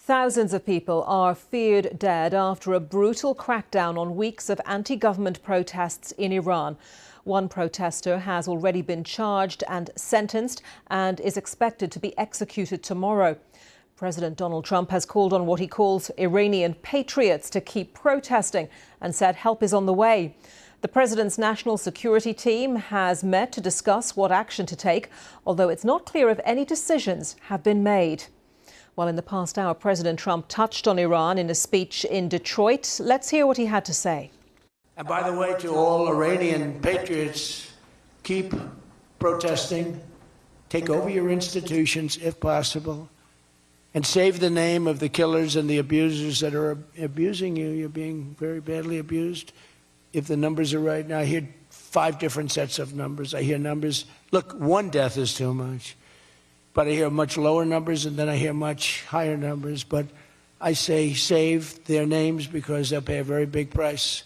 Thousands of people are feared dead after a brutal crackdown on weeks of anti-government protests in Iran. One protester has already been charged and sentenced and is expected to be executed tomorrow. President Donald Trump has called on what he calls Iranian patriots to keep protesting and said help is on the way. The president's national security team has met to discuss what action to take, although it's not clear if any decisions have been made. Well, in the past hour, President Trump touched on Iran in a speech in Detroit. Let's hear what he had to say. And by the way, to all Iranian patriots, keep protesting, take over your institutions if possible, and save the name of the killers and the abusers that are abusing you. You're being very badly abused. If the numbers are right now, I hear 5 different sets of numbers. I hear numbers, look, 1 death is too much. But I hear much lower numbers, and then I hear much higher numbers. But I say save their names because they'll pay a very big price.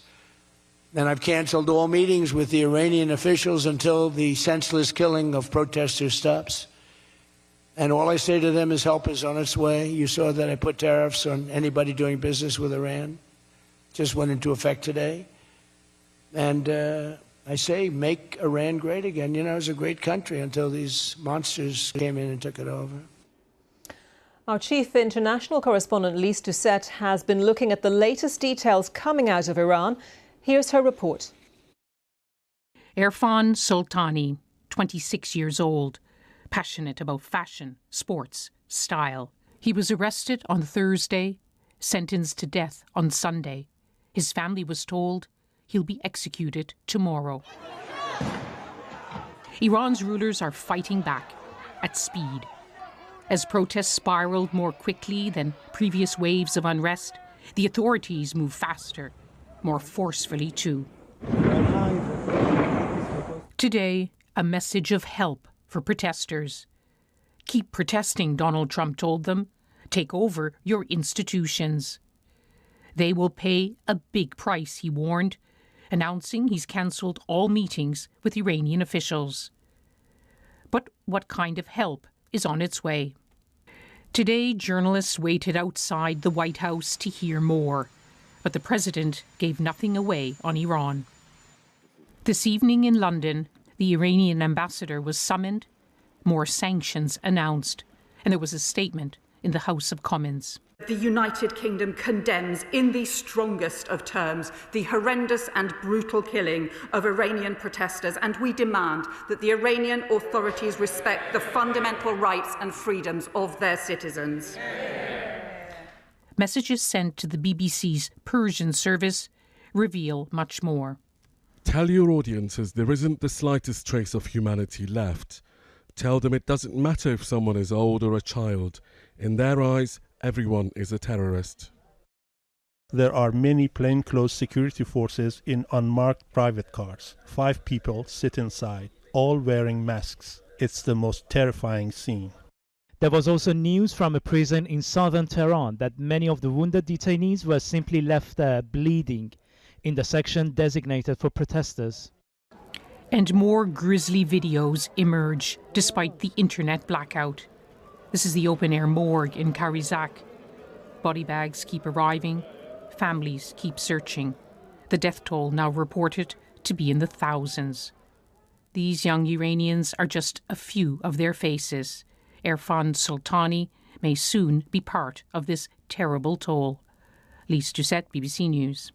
And I've canceled all meetings with the Iranian officials until the senseless killing of protesters stops. And all I say to them is help is on its way. You saw that I put tariffs on anybody doing business with Iran. Just went into effect today. And I say, make Iran great again. You know, it was a great country until these monsters came in and took it over. Our chief international correspondent, Lise Doucette, has been looking at the latest details coming out of Iran. Here's her report. Irfan Soltani, 26 years old, passionate about fashion, sports, style. He was arrested on Thursday, sentenced to death on Sunday. His family was told he'll be executed tomorrow. Iran's rulers are fighting back at speed. As protests spiraled more quickly than previous waves of unrest, the authorities move faster, more forcefully too. Today, a message of help for protesters. Keep protesting, Donald Trump told them. Take over your institutions. They will pay a big price, he warned, announcing he's cancelled all meetings with Iranian officials. But what kind of help is on its way? Today, journalists waited outside the White House to hear more, but the president gave nothing away on Iran. This evening in London, the Iranian ambassador was summoned, more sanctions announced, and there was a statement in the House of Commons. The United Kingdom condemns in the strongest of terms the horrendous and brutal killing of Iranian protesters, and we demand that the Iranian authorities respect the fundamental rights and freedoms of their citizens. Messages sent to the BBC's Persian service reveal much more. Tell your audiences there isn't the slightest trace of humanity left. Tell them it doesn't matter if someone is old or a child. In their eyes, everyone is a terrorist. There are many plainclothes security forces in unmarked private cars. 5 people sit inside, all wearing masks. It's the most terrifying scene. There was also news from a prison in southern Tehran that many of the wounded detainees were simply left there bleeding in the section designated for protesters. And more grisly videos emerge despite the internet blackout. This is the open-air morgue in Karizak. Body bags keep arriving. Families keep searching. The death toll now reported to be in the thousands. These young Iranians are just a few of their faces. Irfan Soltani may soon be part of this terrible toll. Lise Doucette, BBC News.